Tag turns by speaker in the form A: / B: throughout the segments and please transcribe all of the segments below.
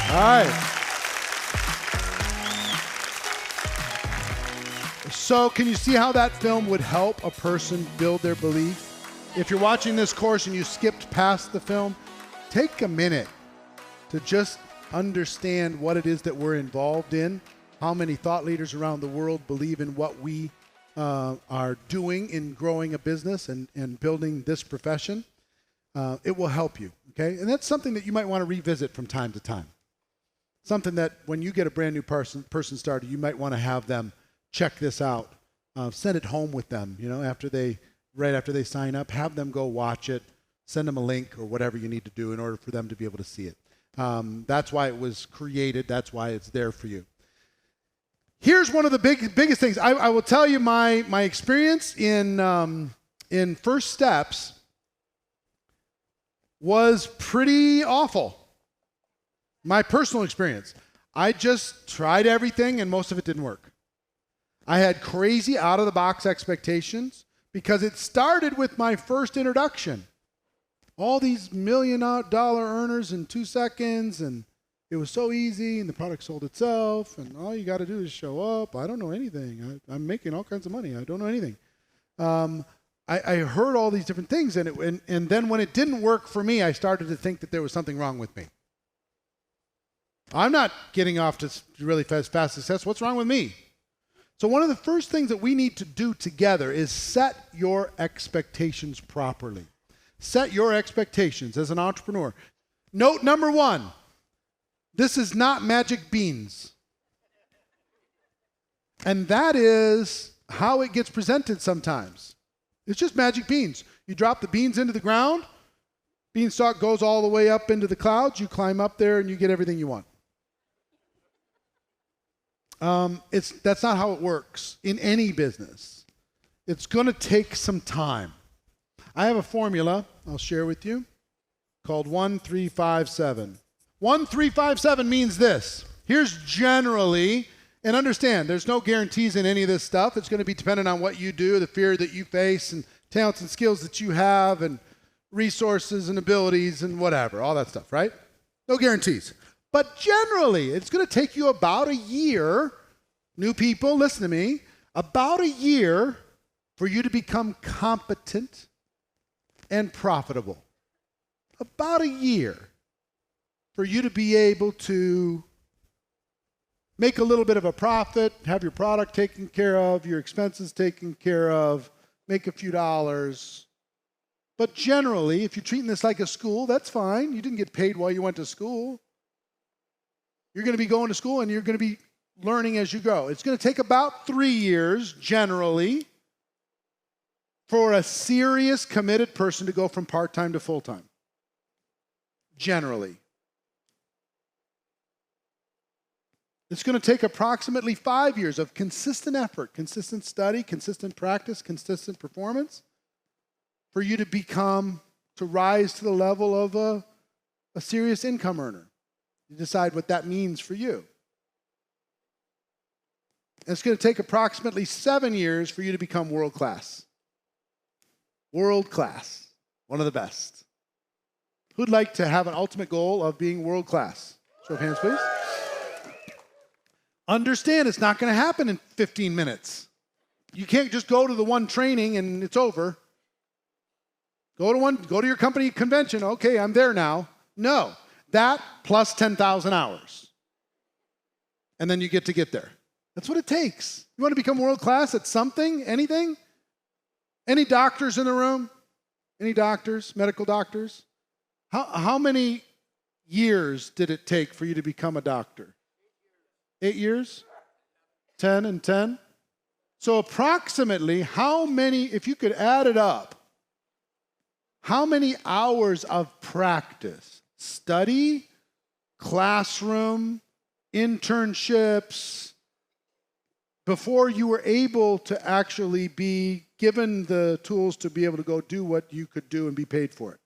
A: All right. So can you see how that film would help a person build their belief? If you're watching this course and you skipped past the film, take a minute to just understand what it is that we're involved in, how many thought leaders around the world believe in what we are doing in growing a business and building this profession. It will help you, okay? And that's something that you might want to revisit from time to time. Something that when you get a brand new person started, you might want to have them check this out. Send it home with them, right after they sign up, have them go watch it, send them a link or whatever you need to do in order for them to be able to see it. That's why it was created. That's why it's there for you. Here's one of the biggest things. I will tell you my experience in First Steps was pretty awful. My personal experience. I just tried everything and most of it didn't work. I had crazy out-of-the-box expectations because it started with my first introduction. All these $1 million earners in 2 seconds, and it was so easy, and the product sold itself, and all you got to do is show up. I don't know anything. I'm making all kinds of money. I don't know anything. I heard all these different things, and then when it didn't work for me, I started to think that there was something wrong with me. I'm not getting off to really fast success. What's wrong with me? So one of the first things that we need to do together is set your expectations properly. Set your expectations as an entrepreneur. Note number 1, this is not magic beans. And that is how it gets presented sometimes. It's just magic beans. You drop the beans into the ground, beanstalk goes all the way up into the clouds, you climb up there and you get everything you want. That's not how it works in any business. It's going to take some time. I have a formula I'll share with you called 1357. 1357 means this. Here's generally, and understand, there's no guarantees in any of this stuff. It's going to be dependent on what you do, the fear that you face, and talents and skills that you have, and resources and abilities and whatever, all that stuff, right? No guarantees. But generally, it's going to take you about a year, new people, listen to me, about a year for you to become competent and profitable. About a year for you to be able to make a little bit of a profit, have your product taken care of, your expenses taken care of, make a few dollars. But generally, if you're treating this like a school, that's fine. You didn't get paid while you went to school. You're going to be going to school and you're going to be learning as you go. It's going to take about 3 years, generally, for a serious, committed person to go from part-time to full-time. Generally. It's going to take approximately 5 years of consistent effort, consistent study, consistent practice, consistent performance for you to rise to the level of a serious income earner. You decide what that means for you. And it's going to take approximately 7 years for you to become world class. World class. One of the best. Who'd like to have an ultimate goal of being world class? Show of hands, please. Understand it's not going to happen in 15 minutes. You can't just go to the one training and it's over. Go to your company convention. Okay, I'm there now. No. That plus 10,000 hours. And then you get there. That's what it takes. You want to become world class at something? Anything? Any doctors in the room? Any doctors? Medical doctors? How many years did it take for you to become a doctor? 8 years? 10 and 10? So approximately how many, if you could add it up, how many hours of practice, study, classroom, internships, before you were able to actually be given the tools to be able to go do what you could do and be paid for it?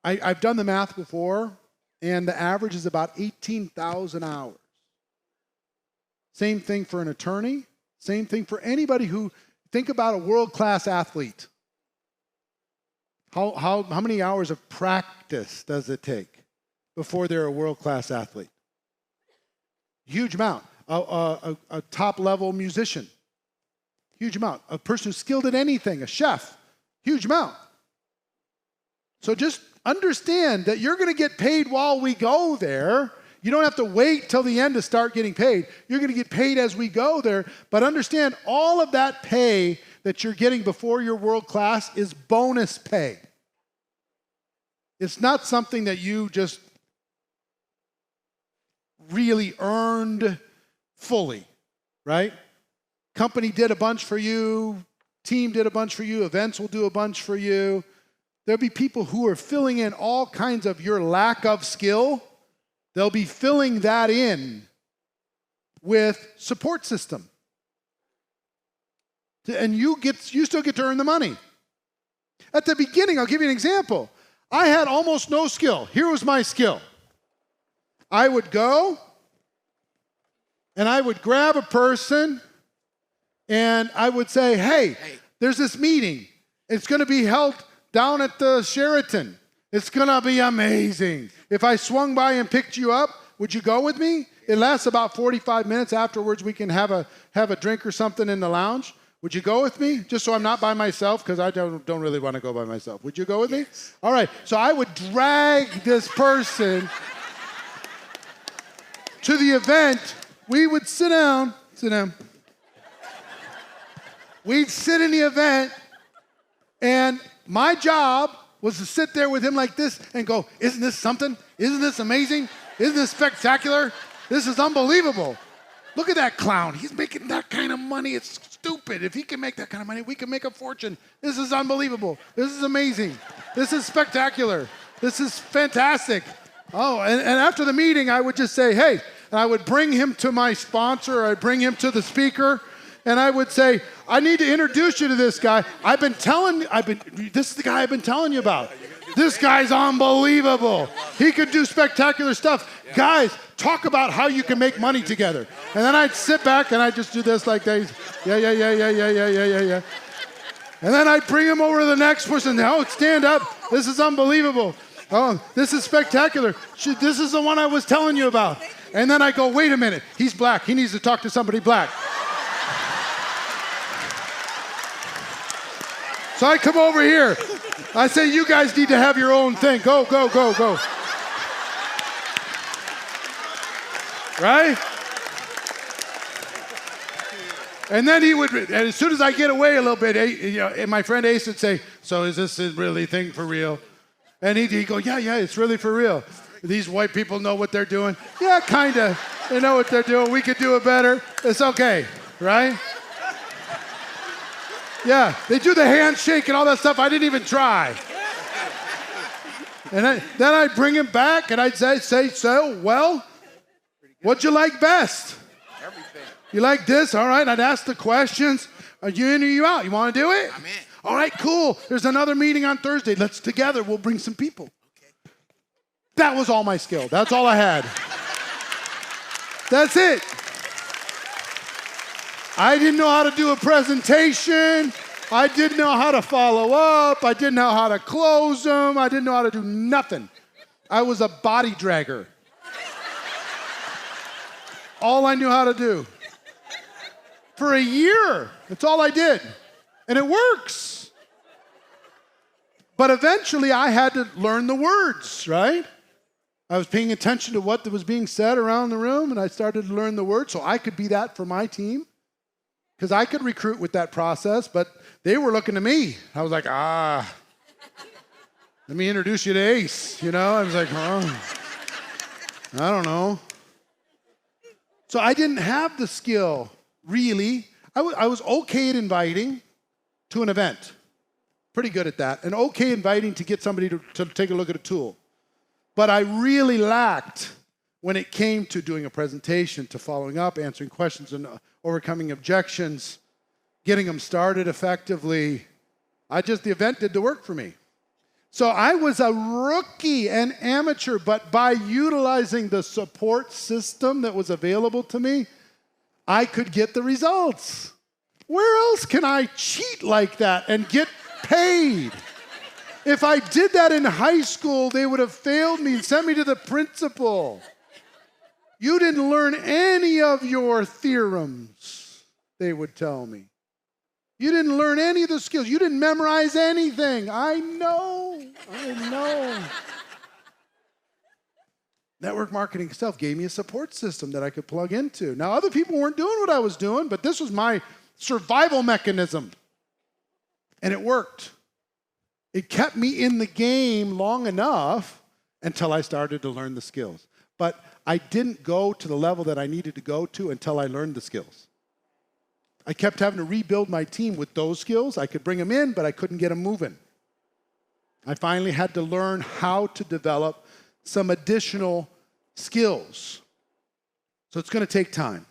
A: I've done the math before, and the average is about 18,000 hours. Same thing for an attorney. Same thing for anybody who, think about a world-class athlete. How many hours of practice does it take before they're a world-class athlete? Huge amount. A top-level musician, huge amount. A person who's skilled at anything, a chef, huge amount. So just understand that you're going to get paid while we go there. You don't have to wait till the end to start getting paid. You're going to get paid as we go there. But understand, all of that pay that you're getting before you're world class is bonus pay. It's not something that you just really earned fully, right? Company did a bunch for you, team did a bunch for you, events will do a bunch for you. There'll be people who are filling in all kinds of your lack of skill. They'll be filling that in with support system. And you still get to earn the money. At the beginning, I'll give you an example. I had almost no skill. Here was my skill. I would go and I would grab a person and I would say, hey, there's this meeting. It's going to be held down at the Sheraton. It's going to be amazing. If I swung by and picked you up, would you go with me? It lasts about 45 minutes. Afterwards, we can have a drink or something in the lounge. Would you go with me? Just so I'm not by myself, because I don't really want to go by myself. Would you go with me? All right. So I would drag this person to the event. We would sit down. We'd sit in the event, and my job was to sit there with him like this and go, isn't this something? Isn't this amazing? Isn't this spectacular? This is unbelievable. Look at that clown. He's making that kind of money. It's stupid. If he can make that kind of money, we can make a fortune. This is unbelievable. This is amazing. This is spectacular. This is fantastic. Oh, and after the meeting, I would just say, hey, and I would bring him to my sponsor, or I'd bring him to the speaker, and I would say, I need to introduce you to this guy. This is the guy I've been telling you about. This guy's unbelievable. He could do spectacular stuff. Guys, talk about how you can make money together. And then I'd sit back and I'd just do this like that. Yeah. And then I'd bring him over to the next person. Oh, stand up. This is unbelievable. Oh, this is spectacular. This is the one I was telling you about. And then I go, wait a minute. He's black. He needs to talk to somebody black. So I come over here. I say, you guys need to have your own thing. Go. Right? And then he would, and as soon as I get away a little bit, and my friend Ace would say, so is this a really thing for real? And he'd go, yeah, it's really for real. These white people know what they're doing. Yeah, kind of. They know what they're doing. We could do it better. It's okay, right? Yeah, they do the handshake and all that stuff. I didn't even try. And then I'd bring him back and I'd say, so, well, what'd you like best?
B: Everything.
A: You like this? All right, I'd ask the questions. Are you in or you out? You want to do it?
B: I'm in.
A: All right, cool. There's another meeting on Thursday. We'll bring some people.
B: Okay.
A: That was all my skill. That's all I had. That's it. I didn't know how to do a presentation. I didn't know how to follow up. I didn't know how to close them. I didn't know how to do nothing. I was a body dragger. All I knew how to do. For a year, that's all I did. And it works. But eventually I had to learn the words, right? I was paying attention to what was being said around the room, and I started to learn the words so I could be that for my team. Because I could recruit with that process, but they were looking to me. I was like, let me introduce you to Ace. I was like, I don't know. So I didn't have the skill, really. I was okay at inviting to an event. Pretty good at that. And okay inviting to get somebody to take a look at a tool. But I really lacked when it came to doing a presentation, to following up, answering questions, and overcoming objections, getting them started effectively. The event did the work for me. So I was a rookie and amateur, but by utilizing the support system that was available to me, I could get the results. Where else can I cheat like that and get paid? If I did that in high school, they would have failed me and sent me to the principal. You didn't learn any of your theorems, they would tell me. You didn't learn any of the skills. You didn't memorize anything. I know. Network marketing itself gave me a support system that I could plug into. Now, other people weren't doing what I was doing, but this was my survival mechanism. And it worked. It kept me in the game long enough until I started to learn the skills. But I didn't go to the level that I needed to go to until I learned the skills. I kept having to rebuild my team with those skills. I could bring them in, but I couldn't get them moving. I finally had to learn how to develop some additional skills. So it's going to take time.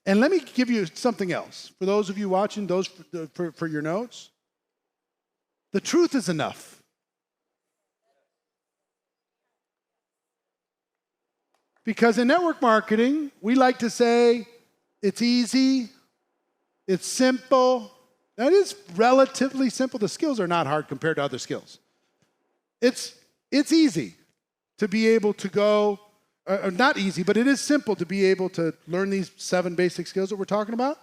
A: And let me give you something else. For those of you watching, those for your notes, the truth is enough. Because in network marketing, we like to say it's easy, it's simple. That is relatively simple. The skills are not hard compared to other skills. It's easy to be able to go, or not easy, but it is simple to be able to learn these 7 basic skills that we're talking about.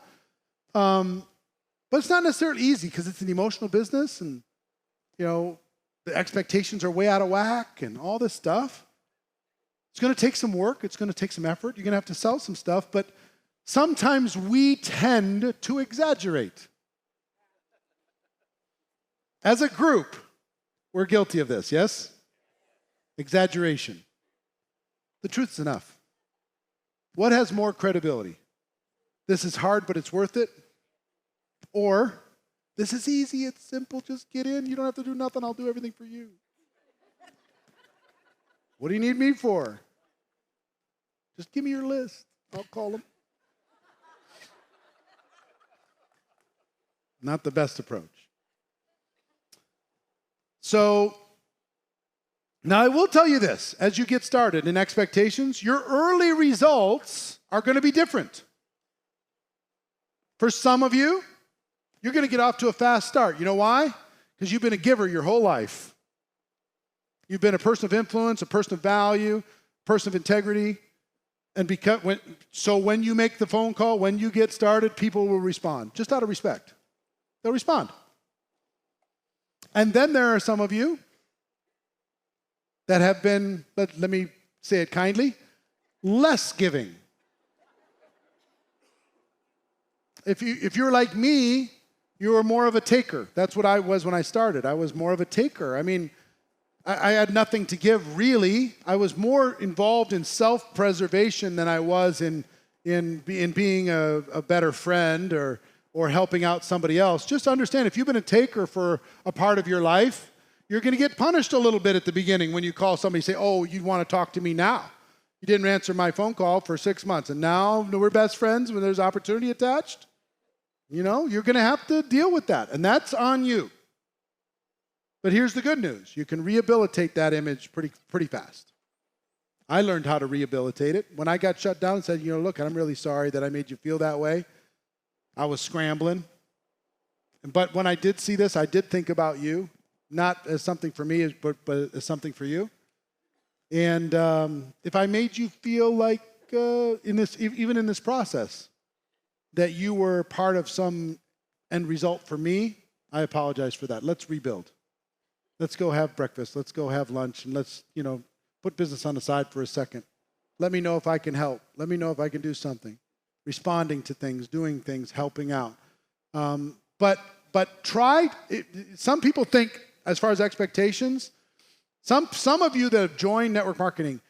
A: But it's not necessarily easy because it's an emotional business and, the expectations are way out of whack and all this stuff. It's going to take some work. It's going to take some effort. You're going to have to sell some stuff, but sometimes we tend to exaggerate. As a group, we're guilty of this, yes? Exaggeration. The truth's enough. What has more credibility? This is hard, but it's worth it? Or, this is easy, it's simple, just get in, you don't have to do nothing, I'll do everything for you. What do you need me for? Just give me your list, I'll call them. Not the best approach. So, now I will tell you this, as you get started in expectations, your early results are going to be different. For some of you, you're going to get off to a fast start. You know why? Because you've been a giver your whole life. You've been a person of influence, a person of value, a person of integrity. And so when you make the phone call, when you get started, people will respond, just out of respect. They'll respond. And then there are some of you that have been, let me say it kindly, less giving. If you're like me, you were more of a taker. That's what I was when I started. I was more of a taker. I mean, I had nothing to give, really. I was more involved in self-preservation than I was in being a better friend or helping out somebody else. Just understand, if you've been a taker for a part of your life, you're going to get punished a little bit at the beginning when you call somebody and say, oh, you want to talk to me now. You didn't answer my phone call for 6 months, and now we're best friends when there's opportunity attached. You're going to have to deal with that, and that's on you. But here's the good news. You can rehabilitate that image pretty fast. I learned how to rehabilitate it. When I got shut down and said, look, I'm really sorry that I made you feel that way. I was scrambling. But when I did see this, I did think about you, not as something for me, but as something for you. And if I made you feel like even in this process, that you were part of some end result for me, I apologize for that. Let's rebuild. Let's go have breakfast. Let's go have lunch. And let's, put business on the side for a second. Let me know if I can help. Let me know if I can do something. Responding to things, doing things, helping out. But some people think, as far as expectations, some of you that have joined network marketing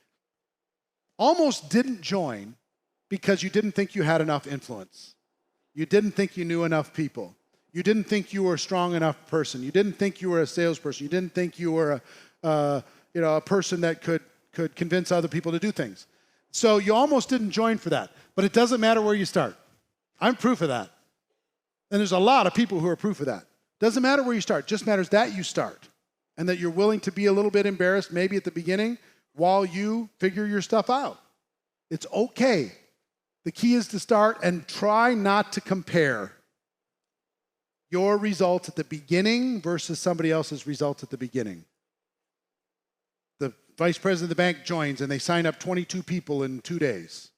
A: almost didn't join because you didn't think you had enough influence. You didn't think you knew enough people. You didn't think you were a strong enough person. You didn't think you were a salesperson. You didn't think you were a person that could convince other people to do things. So you almost didn't join for that. But it doesn't matter where you start. I'm proof of that. And there's a lot of people who are proof of that. Doesn't matter where you start. Just matters that you start. And that you're willing to be a little bit embarrassed maybe at the beginning while you figure your stuff out. It's okay. The key is to start and try not to compare. your results at the beginning versus somebody else's results at the beginning. The vice president of the bank joins and they sign up 22 people in 2 days.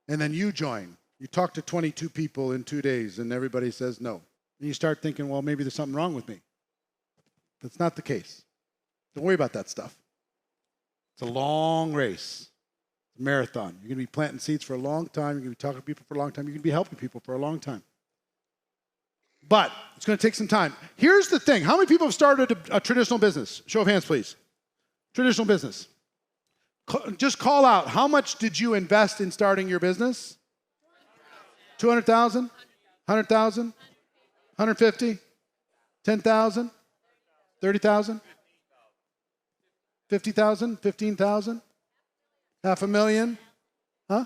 A: And then you join. You talk to 22 people in 2 days and everybody says no. And you start thinking, well, maybe there's something wrong with me. That's not the case. Don't worry about that stuff. It's a long race. It's a marathon. You're going to be planting seeds for a long time. You're going to be talking to people for a long time. You're going to be helping people for a long time. But it's going to take some time. Here's the thing. How many people have started a traditional business? Show of hands, please. Traditional business. Just call out. How much did you invest in starting your business? 200,000? 100,000? 150? 10,000? 30,000? 50,000? 15,000? $500,000? Huh?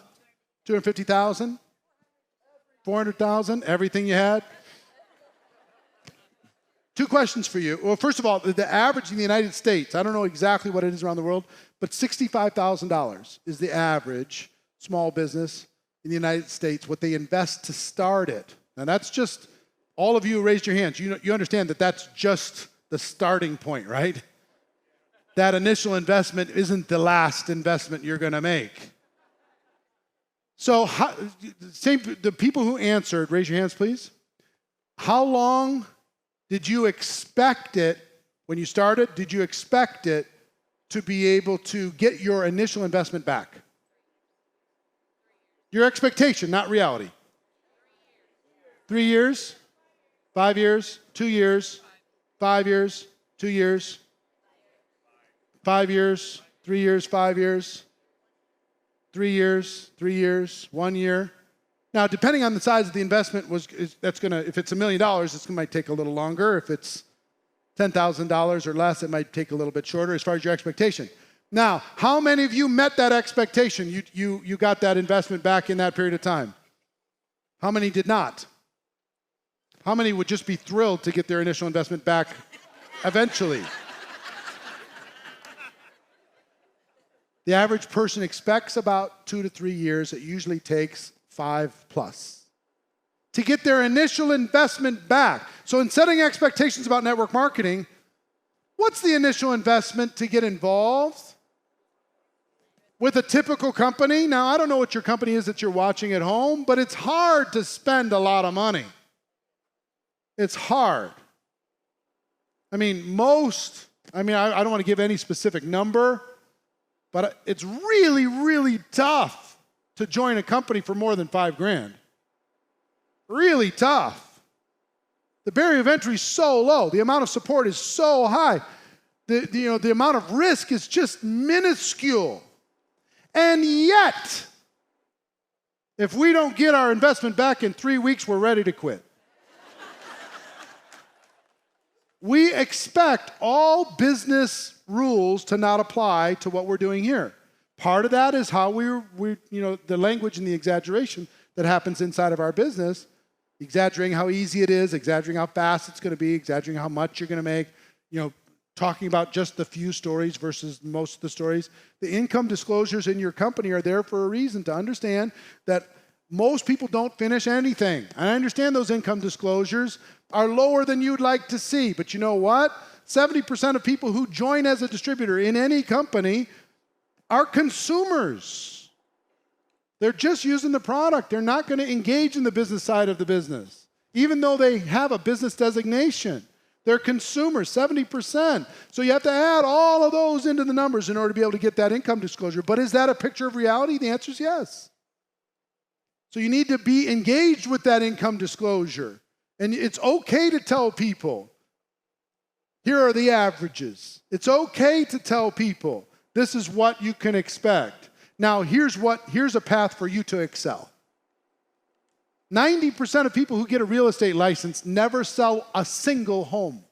A: 250,000? 400,000? Everything you had? 2 questions for you. Well, first of all, the average in the United States, I don't know exactly what it is around the world, but $65,000 is the average small business in the United States, what they invest to start it. Now that's just, all of you raised your hands. You understand that that's just the starting point, right? That initial investment isn't the last investment you're going to make. So the people who answered, raise your hands, please. How long did you expect it, when you started, did you expect it to be able to get your initial investment back? Your expectation, not reality. 3 years? 5 years? 2 years? 5 years? 2 years? 5 years? 3 years? 5 years? 3 years? 3 years? 1 year? Now, depending on the size of the investment, if it's $1 million, it might take a little longer. If it's $10,000 or less, it might take a little bit shorter as far as your expectation. Now, how many of you met that expectation? You got that investment back in that period of time? How many did not? How many would just be thrilled to get their initial investment back eventually? The average person expects about 2 to 3 years. It usually takes 5+ to get their initial investment back. So in setting expectations about network marketing, what's the initial investment to get involved with a typical company? Now, I don't know what your company is that you're watching at home, but it's hard to spend a lot of money. It's hard. I don't want to give any specific number, but it's really, really tough to join a company for more than $5,000. Really tough. The barrier of entry is so low. The amount of support is so high. The amount of risk is just minuscule. And yet, if we don't get our investment back in 3 weeks, we're ready to quit. We expect all business rules to not apply to what we're doing here. Part of that is how the language and the exaggeration that happens inside of our business, exaggerating how easy it is, exaggerating how fast it's going to be, exaggerating how much you're going to make, talking about just the few stories versus most of the stories. The income disclosures in your company are there for a reason, to understand that most people don't finish anything. And I understand those income disclosures are lower than you'd like to see. But you know what? 70% of people who join as a distributor in any company are consumers. They're just using the product. They're not going to engage in the business side of the business, even though they have a business designation. They're consumers, 70%. So you have to add all of those into the numbers in order to be able to get that income disclosure. But is that a picture of reality? The answer is yes. So you need to be engaged with that income disclosure. And it's okay to tell people, here are the averages. It's okay to tell people, this is what you can expect. Now, here's a path for you to excel. 90% of people who get a real estate license never sell a single home.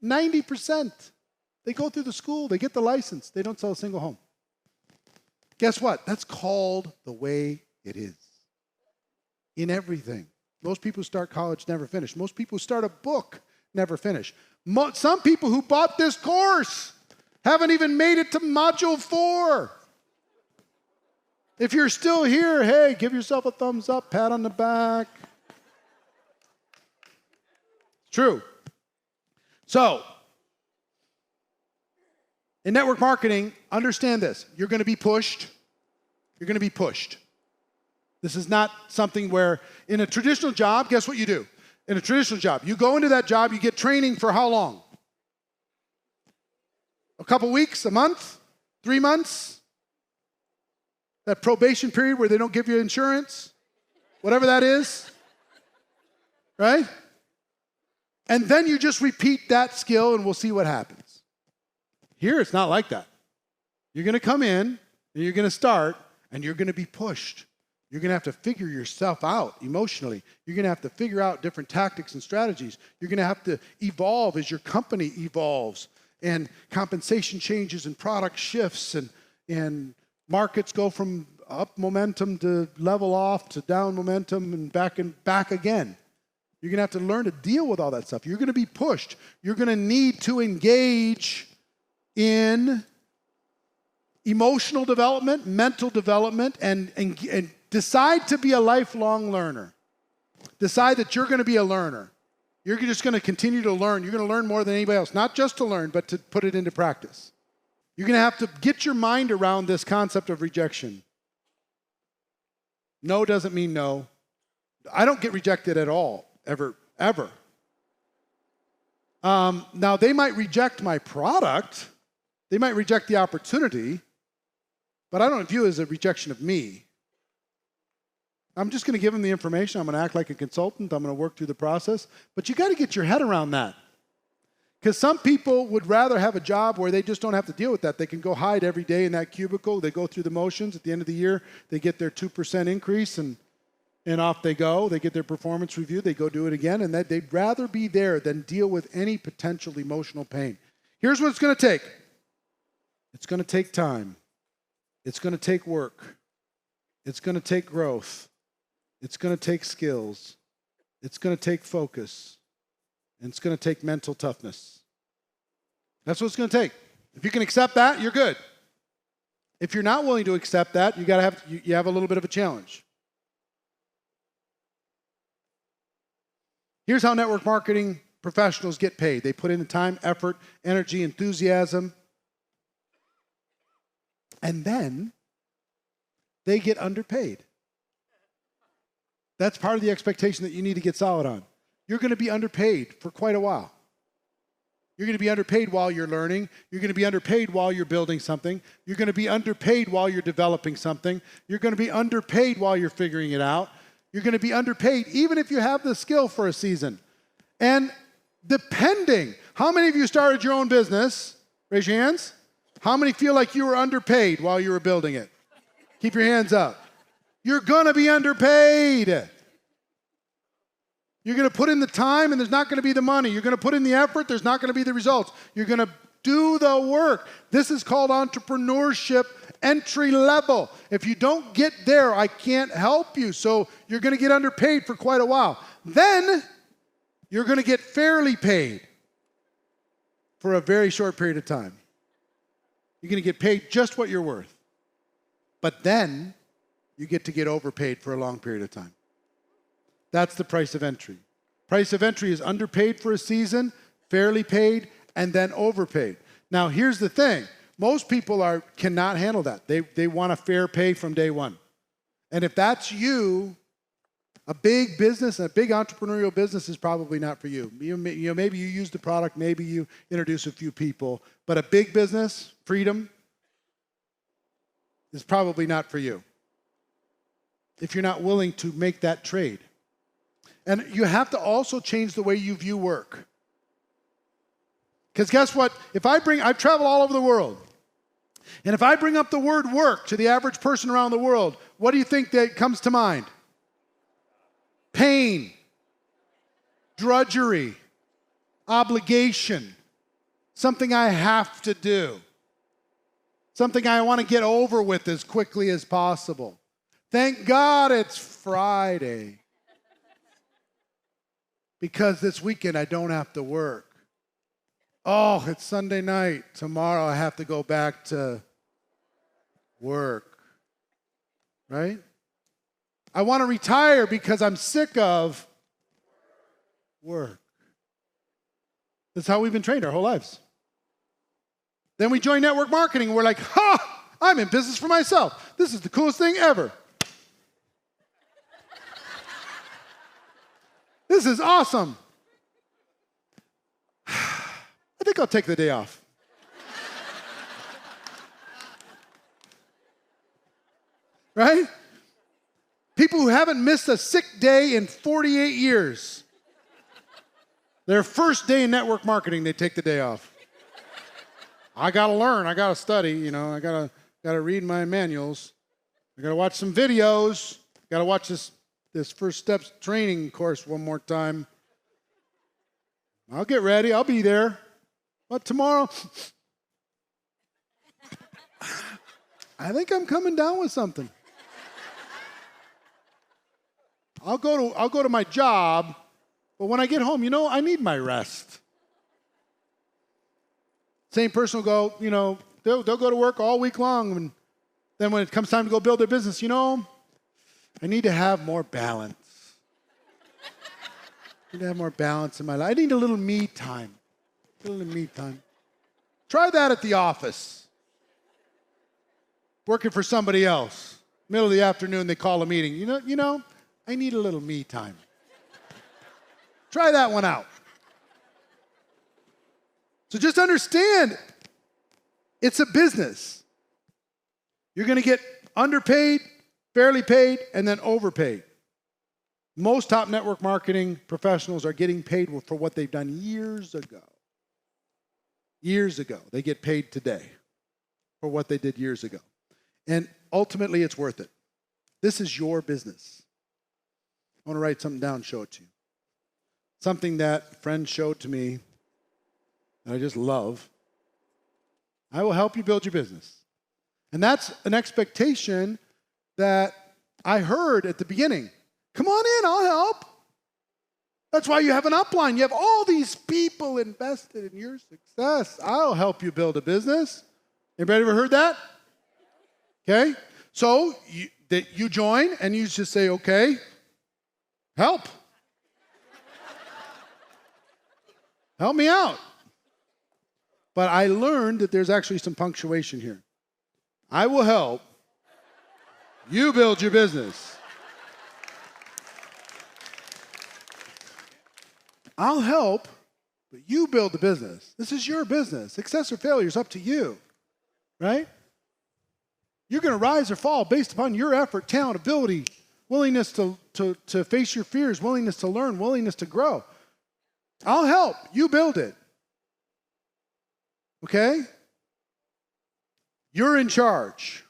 A: 90%. They go through the school, they get the license, they don't sell a single home. Guess what? That's called the way it is. In everything. Most people who start college never finish. Most people who start a book never finish. Some people who bought this course haven't even made it to module 4. If you're still here, hey, give yourself a thumbs up, pat on the back. True. So, in network marketing, understand this. You're going to be pushed. You're going to be pushed. This is not something where, in a traditional job, guess what you do? In a traditional job, you go into that job, you get training for how long? A couple weeks, a month, 3 months? That probation period where they don't give you insurance? Whatever that is. Right? And then you just repeat that skill and we'll see what happens. Here, it's not like that. You're going to come in and you're going to start and you're going to be pushed. You're going to have to figure yourself out emotionally. You're going to have to figure out different tactics and strategies. You're going to have to evolve as your company evolves and compensation changes and product shifts and markets go from up momentum to level off to down momentum and back again. You're going to have to learn to deal with all that stuff. You're going to be pushed. You're going to need to engage in emotional development, mental development, and decide to be a lifelong learner. Decide that you're going to be a learner. You're just going to continue to learn. You're going to learn more than anybody else, not just to learn, but to put it into practice. You're going to have to get your mind around this concept of rejection. No doesn't mean no. I don't get rejected at all, ever. Now, they might reject my product. They might reject the opportunity, but I don't view it as a rejection of me. I'm just going to give them the information. I'm going to act like a consultant. I'm going to work through the process. But you got to get your head around that. Because some people would rather have a job where they just don't have to deal with that. They can go hide every day in that cubicle. They go through the motions. At the end of the year, they get their 2% increase and off they go. They get their performance review. They go do it again. And they'd rather be there than deal with any potential emotional pain. Here's what it's going to take. It's going to take time. It's going to take work. It's going to take growth. It's going to take skills. It's going to take focus. And it's going to take mental toughness. That's what it's going to take. If you can accept that, you're good. If you're not willing to accept that, you have a little bit of a challenge. Here's how network marketing professionals get paid. They put in the time, effort, energy, enthusiasm, and then they get underpaid. That's part of the expectation that you need to get solid on. You're going to be underpaid for quite a while. You're going to be underpaid while you're learning. You're going to be underpaid while you're building something. You're going to be underpaid while you're developing something. You're going to be underpaid while you're figuring it out. You're going to be underpaid even if you have the skill for a season. And depending, how many of you started your own business? Raise your hands. How many feel like you were underpaid while you were building it? Keep your hands up. You're going to be underpaid. You're going to put in the time and there's not going to be the money. You're going to put in the effort, there's not going to be the results. You're going to do the work. This is called entrepreneurship entry level. If you don't get there, I can't help you. So you're going to get underpaid for quite a while. Then you're going to get fairly paid for a very short period of time. You're going to get paid just what you're worth. But then you get to get overpaid for a long period of time. That's the price of entry. Price of entry is underpaid for a season, fairly paid, and then overpaid. Now, here's the thing. Most people cannot handle that. They want a fair pay from day one. And if that's you, a big business, a big entrepreneurial business is probably not for you. Maybe you use the product, maybe you introduce a few people, but a big business, freedom, is probably not for you if you're not willing to make that trade. And you have to also change the way you view work. Because guess what? I've traveled all over the world. And if I bring up the word work to the average person around the world, what do you think that comes to mind? Pain, drudgery, obligation, something I have to do, something I want to get over with as quickly as possible. Thank God it's Friday. Because this weekend I don't have to work. Oh, it's Sunday night. Tomorrow I have to go back to work. Right? I want to retire because I'm sick of work. That's how we've been trained our whole lives. Then we join network marketing and we're like, ha, I'm in business for myself. This is the coolest thing ever. This is awesome. I think I'll take the day off. Right? People who haven't missed a sick day in 48 years. Their first day in network marketing, they take the day off. I gotta learn, I gotta study, I gotta read my manuals. I gotta watch some videos. Gotta watch this first steps training course one more time. I'll get ready, I'll be there. But tomorrow, I think I'm coming down with something. I'll go to my job, but when I get home, I need my rest. Same person will go, they'll go to work all week long, and then when it comes time to go build their business, I need to have more balance. I need to have more balance in my life. I need a little me time. A little me time. Try that at the office. Working for somebody else. Middle of the afternoon, they call a meeting. I need a little me time. Try that one out. So just understand, it's a business. You're going to get underpaid, fairly paid, and then overpaid. Most top network marketing professionals are getting paid for what they've done years ago. Years ago. They get paid today for what they did years ago. And ultimately, it's worth it. This is your business. I want to write something down and show it to you. Something that a friend showed to me that I just love. I will help you build your business. And that's an expectation that I heard at the beginning. Come on in, I'll help. That's why you have an upline. You have all these people invested in your success. I'll help you build a business. Anybody ever heard that? Okay. So you join and you just say, okay, help. Help me out. But I learned that there's actually some punctuation here. I will help you build your business. I'll help, but you build the business. This is your business. Success or failure is up to you, right? You're going to rise or fall based upon your effort, talent, ability, willingness to face your fears, willingness to learn, willingness to grow. I'll help. You build it. Okay? You're in charge.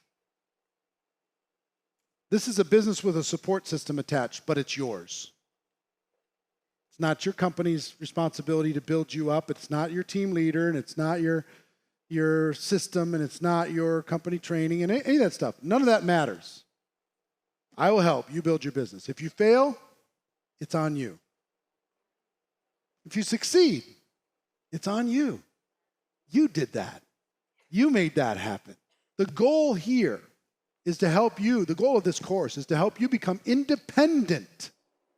A: This is a business with a support system attached, but it's yours. It's not your company's responsibility to build you up. It's not your team leader, and it's not your system, and it's not your company training, and any of that stuff. None of that matters. I will help you build your business. If you fail, it's on you. If you succeed, it's on you. You did that. You made that happen. The goal here is to help you, the goal of this course is to help you become independent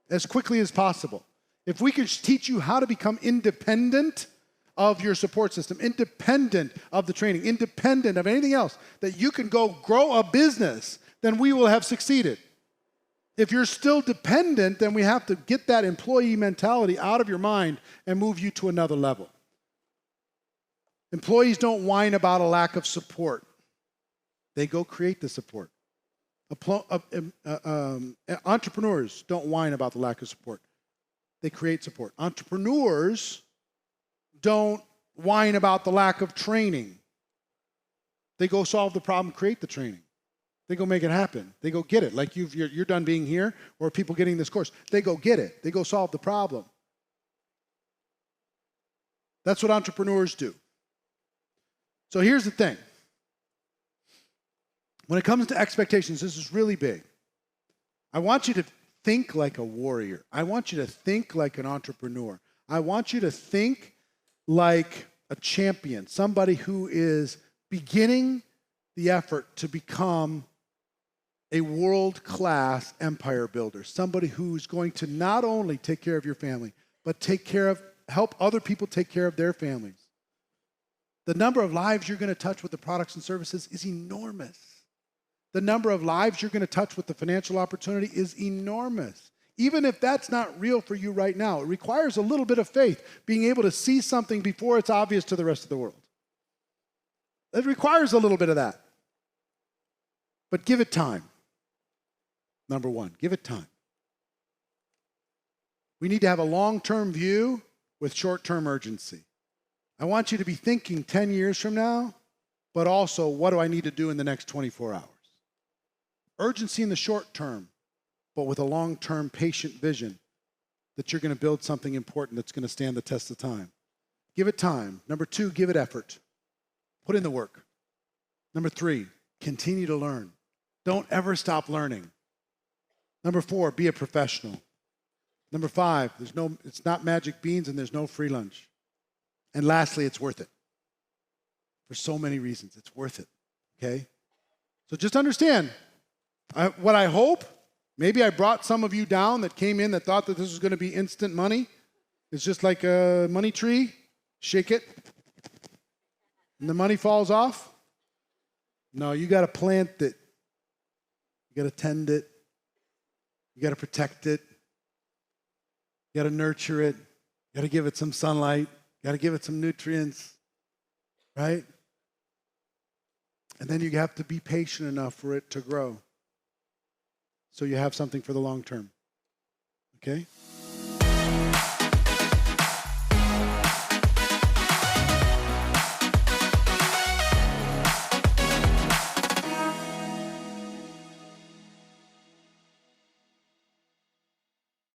A: as quickly as possible. If we could teach you how to become independent of your support system, independent of the training, independent of anything else, that you can go grow a business, then we will have succeeded. If you're still dependent, then we have to get that employee mentality out of your mind and move you to another level. Employees don't whine about a lack of support. They go create the support. Entrepreneurs don't whine about the lack of support. They create support. Entrepreneurs don't whine about the lack of training. They go solve the problem, create the training. They go make it happen. They go get it. Like you're done being here, or people getting this course. They go get it. They go solve the problem. That's what entrepreneurs do. So here's the thing. When it comes to expectations, this is really big. I want you to think like a warrior. I want you to think like an entrepreneur. I want you to think like a champion, somebody who is beginning the effort to become a world-class empire builder, somebody who's going to not only take care of your family, but take care of help other people take care of their families. The number of lives you're going to touch with the products and services is enormous. The number of lives you're going to touch with the financial opportunity is enormous. Even if that's not real for you right now, it requires a little bit of faith, being able to see something before it's obvious to the rest of the world. It requires a little bit of that. But give it time. Number one, give it time. We need to have a long-term view with short-term urgency. I want you to be thinking 10 years from now, but also, what do I need to do in the next 24 hours? Urgency in the short term, but with a long-term patient vision that you're going to build something important that's going to stand the test of time. Give it time. Number two, give it effort. Put in the work. Number three, continue to learn. Don't ever stop learning. Number four, be a professional. Number five, it's not magic beans and there's no free lunch. And lastly, it's worth it. For so many reasons, it's worth it, okay? So just understand, what I hope, maybe I brought some of you down that came in that thought that this was going to be instant money. It's just like a money tree, shake it, and the money falls off. No, you got to plant it. You got to tend it. You got to protect it. You got to nurture it. You got to give it some sunlight. You got to give it some nutrients, right? And then you have to be patient enough for it to grow so you have something for the long term, okay?